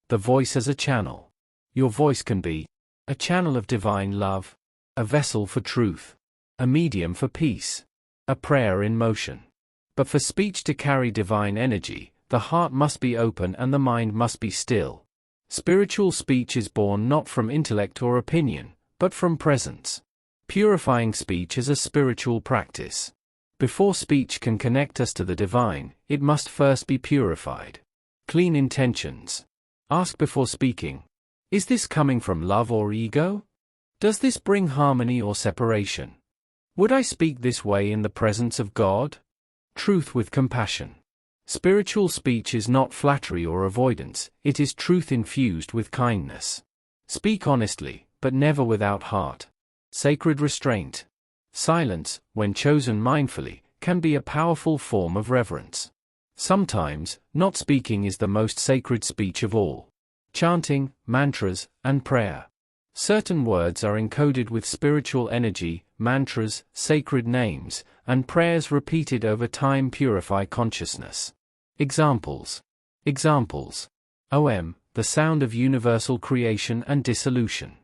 The voice as a channel. Your voice can be a channel of divine love, a vessel for truth, a medium for peace, a prayer in motion. But for speech to carry divine energy, the heart must be open and the mind must be still. Spiritual speech is born not from intellect or opinion, but from presence. Purifying speech is a spiritual practice. Before speech can connect us to the divine, it must first be purified. Clean intentions. Ask before speaking. Is this coming from love or ego? Does this bring harmony or separation? Would I speak this way in the presence of God? Truth with compassion. Spiritual speech is not flattery or avoidance, it is truth infused with kindness. Speak honestly, but never without heart. Sacred restraint. Silence, when chosen mindfully, can be a powerful form of reverence. Sometimes, not speaking is the most sacred speech of all. Chanting, mantras, and prayer. Certain words are encoded with spiritual energy, mantras, sacred names, and prayers repeated over time purify consciousness. Examples. Om, the sound of universal creation and dissolution.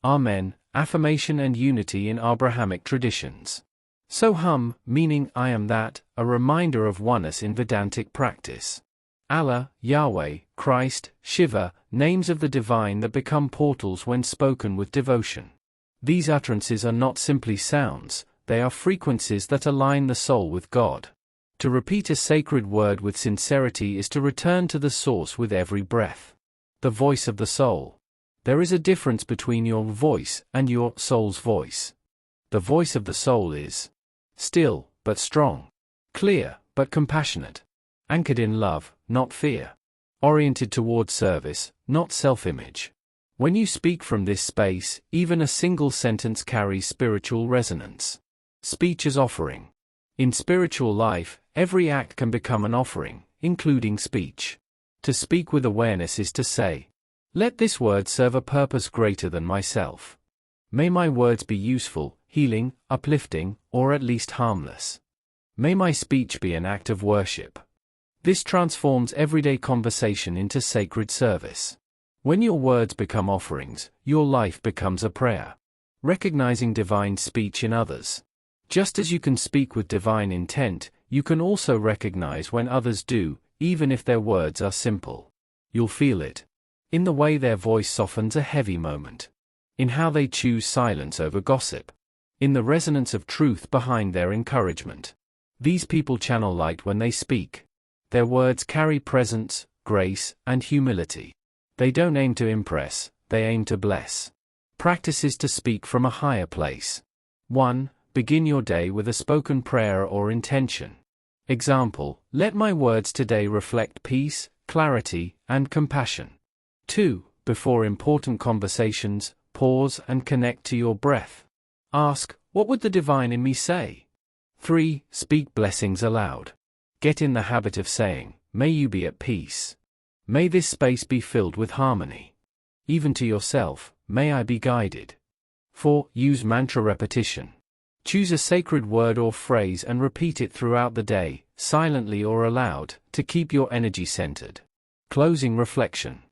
Amen, affirmation and unity in Abrahamic traditions. Soham, meaning I am that, a reminder of oneness in Vedantic practice. Allah, Yahweh, Christ, Shiva, names of the divine that become portals when spoken with devotion. These utterances are not simply sounds, they are frequencies that align the soul with God. To repeat a sacred word with sincerity is to return to the source with every breath. The voice of the soul. There is a difference between your voice and your soul's voice. The voice of the soul is still, but strong. Clear, but compassionate. Anchored in love, not fear. Oriented toward service, not self-image. When you speak from this space, even a single sentence carries spiritual resonance. Speech as offering. In spiritual life, every act can become an offering, including speech. To speak with awareness is to say, let this word serve a purpose greater than myself. May my words be useful, healing, uplifting, or at least harmless. May my speech be an act of worship. This transforms everyday conversation into sacred service. When your words become offerings, your life becomes a prayer. Recognizing divine speech in others. Just as you can speak with divine intent, you can also recognize when others do, even if their words are simple. You'll feel it. In the way their voice softens a heavy moment. In how they choose silence over gossip. In the resonance of truth behind their encouragement. These people channel light when they speak. Their words carry presence, grace, and humility. They don't aim to impress, they aim to bless. Practices to speak from a higher place. 1. Begin your day with a spoken prayer or intention. Example, let my words today reflect peace, clarity, and compassion. 2. Before important conversations, pause and connect to your breath. Ask, what would the divine in me say? 3. Speak blessings aloud. Get in the habit of saying, may you be at peace. May this space be filled with harmony. Even to yourself, may I be guided. 4. Use mantra repetition. Choose a sacred word or phrase and repeat it throughout the day, silently or aloud, to keep your energy centered. Closing reflection.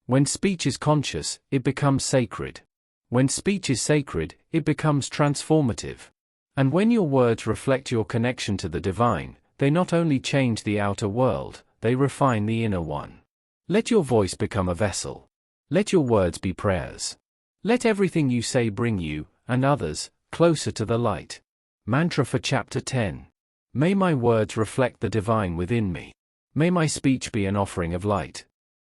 When speech is conscious, it becomes sacred. When speech is sacred, it becomes transformative. And when your words reflect your connection to the divine, they not only change the outer world, they refine the inner one. Let your voice become a vessel. Let your words be prayers. Let everything you say bring you, and others, closer to the light. Mantra for Chapter 10. May my words reflect the divine within me. May my speech be an offering of light.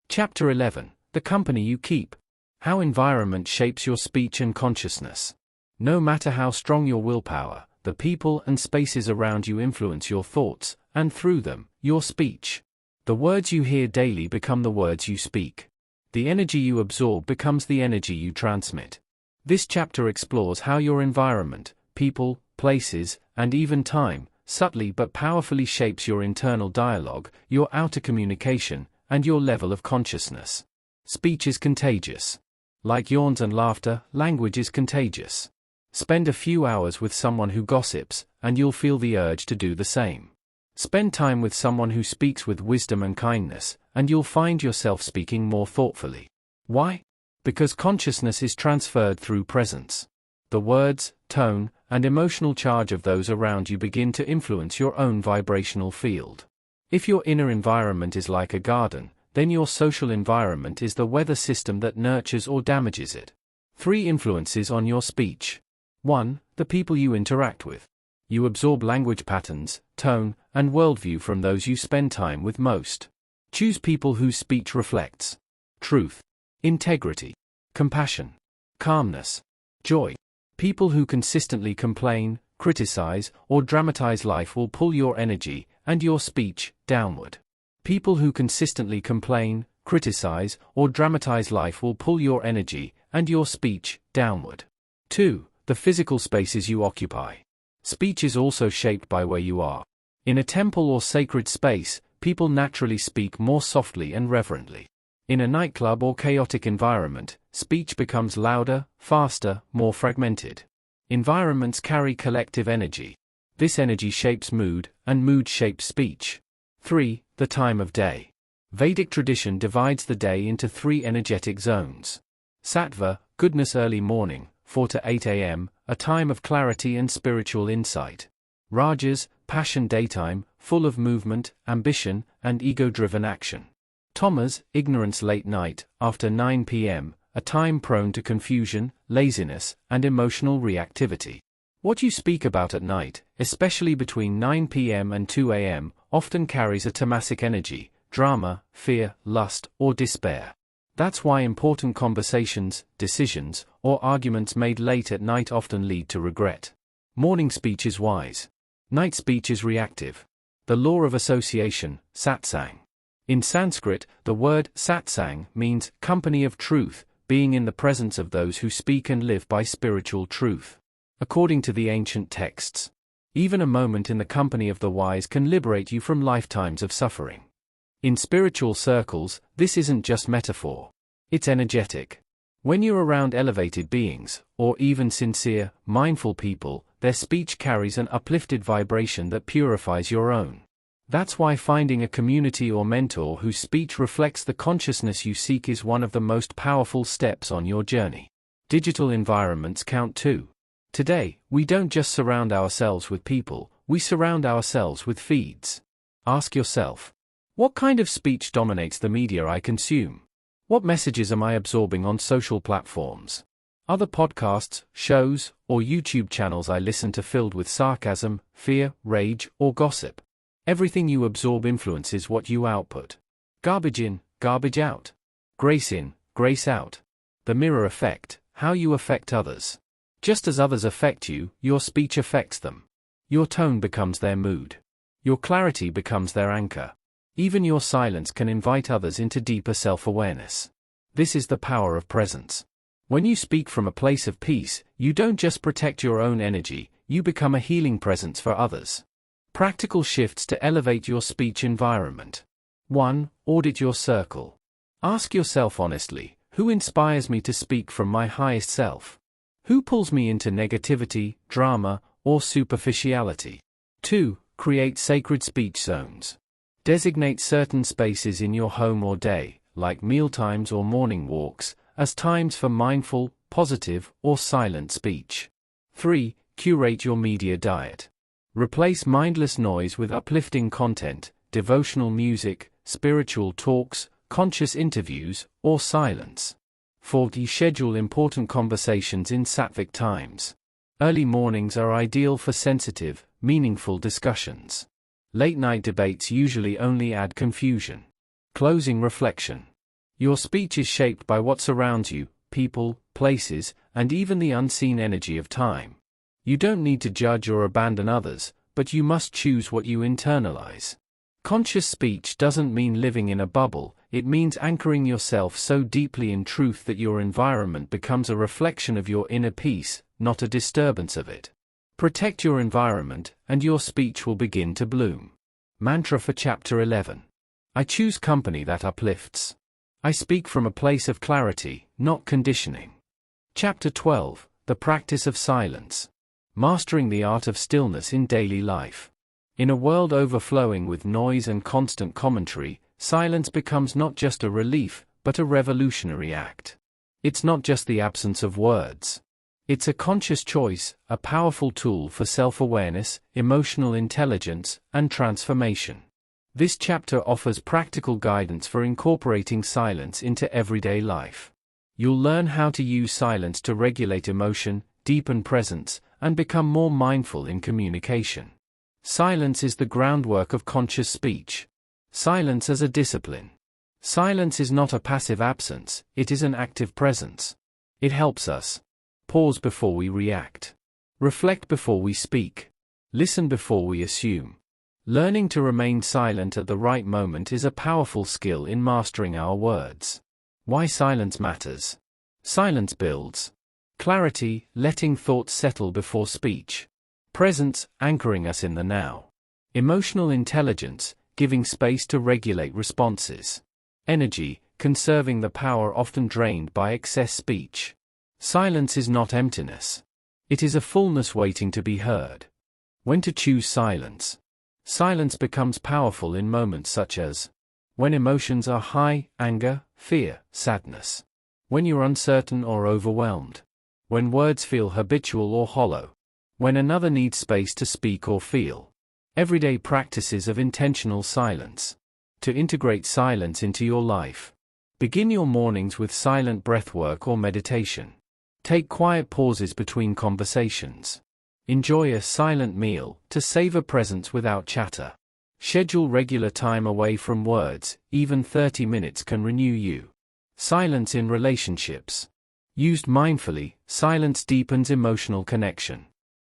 Chapter 11. The company you keep. How environment shapes your speech and consciousness. No matter how strong your willpower, the people and spaces around you influence your thoughts, and through them, your speech. The words you hear daily become the words you speak. The energy you absorb becomes the energy you transmit. This chapter explores how your environment, people, places, and even time, subtly but powerfully shapes your internal dialogue, your outer communication, and your level of consciousness. Speech is contagious. Like yawns and laughter, language is contagious. Spend a few hours with someone who gossips, and you'll feel the urge to do the same. Spend time with someone who speaks with wisdom and kindness, and you'll find yourself speaking more thoughtfully. Why? Because consciousness is transferred through presence. The words, tone, and emotional charge of those around you begin to influence your own vibrational field. If your inner environment is like a garden, then your social environment is the weather system that nurtures or damages it. 3 influences on your speech. 1. The people you interact with. You absorb language patterns, tone, and worldview from those you spend time with most. Choose people whose speech reflects truth, integrity, compassion, calmness, joy. People who consistently complain, criticize, or dramatize life will pull your energy and your speech downward. People who consistently complain, criticize, or dramatize life will pull your energy and your speech downward. 2. The physical spaces you occupy. Speech is also shaped by where you are. In a temple or sacred space, people naturally speak more softly and reverently. In a nightclub or chaotic environment, speech becomes louder, faster, more fragmented. Environments carry collective energy. This energy shapes mood, and mood shapes speech. 3. The time of day. Vedic tradition divides the day into 3 energetic zones. Sattva, goodness, early morning, 4 to 8 a.m., a time of clarity and spiritual insight. Rajas, passion, daytime, full of movement, ambition, and ego-driven action. Tamas, ignorance, late night, after 9 p.m., a time prone to confusion, laziness, and emotional reactivity. What you speak about at night, especially between 9 p.m. and 2 a.m., often carries a tamasic energy, drama, fear, lust, or despair. That's why important conversations, decisions, or arguments made late at night often lead to regret. Morning speech is wise. Night speech is reactive. The law of association, satsang. In Sanskrit, the word satsang means company of truth, being in the presence of those who speak and live by spiritual truth. According to the ancient texts, even a moment in the company of the wise can liberate you from lifetimes of suffering. In spiritual circles, this isn't just metaphor. It's energetic. When you're around elevated beings, or even sincere, mindful people, their speech carries an uplifted vibration that purifies your own. That's why finding a community or mentor whose speech reflects the consciousness you seek is one of the most powerful steps on your journey. Digital environments count too. Today, we don't just surround ourselves with people, we surround ourselves with feeds. Ask yourself, what kind of speech dominates the media I consume? What messages am I absorbing on social platforms? Are the podcasts, shows, or YouTube channels I listen to filled with sarcasm, fear, rage, or gossip? Everything you absorb influences what you output. Garbage in, garbage out. Grace in, grace out. The mirror effect, how you affect others. Just as others affect you, your speech affects them. Your tone becomes their mood. Your clarity becomes their anchor. Even your silence can invite others into deeper self-awareness. This is the power of presence. When you speak from a place of peace, you don't just protect your own energy, you become a healing presence for others. Practical shifts to elevate your speech environment. 1. Audit your circle. Ask yourself honestly, who inspires me to speak from my highest self? Who pulls me into negativity, drama, or superficiality? 2. Create sacred speech zones. Designate certain spaces in your home or day, like mealtimes or morning walks, as times for mindful, positive, or silent speech. 3. Curate your media diet. Replace mindless noise with uplifting content, devotional music, spiritual talks, conscious interviews, or silence. 4. Schedule important conversations in sattvic times. Early mornings are ideal for sensitive, meaningful discussions. Late-night debates usually only add confusion. Closing reflection. Your speech is shaped by what surrounds you, people, places, and even the unseen energy of time. You don't need to judge or abandon others, but you must choose what you internalize. Conscious speech doesn't mean living in a bubble, it means anchoring yourself so deeply in truth that your environment becomes a reflection of your inner peace, not a disturbance of it. Protect your environment, and your speech will begin to bloom. Mantra for Chapter 11. I choose company that uplifts. I speak from a place of clarity, not conditioning. Chapter 12. The Practice of Silence. Mastering the Art of Stillness in Daily Life. In a world overflowing with noise and constant commentary, silence becomes not just a relief, but a revolutionary act. It's not just the absence of words. It's a conscious choice, a powerful tool for self-awareness, emotional intelligence, and transformation. This chapter offers practical guidance for incorporating silence into everyday life. You'll learn how to use silence to regulate emotion, deepen presence, and become more mindful in communication. Silence is the groundwork of conscious speech. Silence as a discipline. Silence is not a passive absence, it is an active presence. It helps us pause before we react, reflect before we speak, listen before we assume. Learning to remain silent at the right moment is a powerful skill in mastering our words. Why silence matters. Silence builds clarity, letting thoughts settle before speech. Presence, anchoring us in the now. Emotional intelligence, giving space to regulate responses. Energy, conserving the power often drained by excess speech. Silence is not emptiness. It is a fullness waiting to be heard. When to choose silence. Silence becomes powerful in moments such as when emotions are high, anger, fear, sadness. When you're uncertain or overwhelmed. When words feel habitual or hollow. When another needs space to speak or feel. Everyday practices of intentional silence. To integrate silence into your life. Begin your mornings with silent breathwork or meditation. Take quiet pauses between conversations. Enjoy a silent meal to savor presence without chatter. Schedule regular time away from words, even 30 minutes can renew you. Silence in relationships. Used mindfully, silence deepens emotional connection.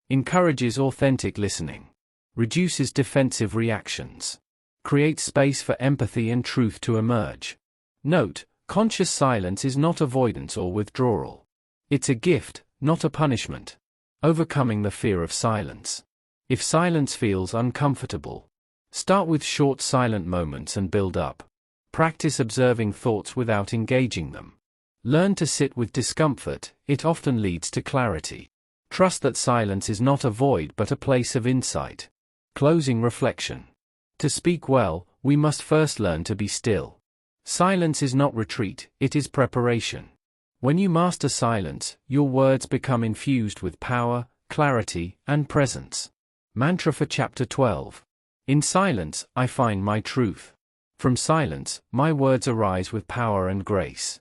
Encourages authentic listening. Reduces defensive reactions. Creates space for empathy and truth to emerge. Note, conscious silence is not avoidance or withdrawal. It's a gift, not a punishment. Overcoming the fear of silence. If silence feels uncomfortable, start with short silent moments and build up. Practice observing thoughts without engaging them. Learn to sit with discomfort, it often leads to clarity. Trust that silence is not a void but a place of insight. Closing reflection. To speak well, we must first learn to be still. Silence is not retreat, it is preparation. When you master silence, your words become infused with power, clarity, and presence. Mantra for Chapter 12. In silence, I find my truth. From silence, my words arise with power and grace.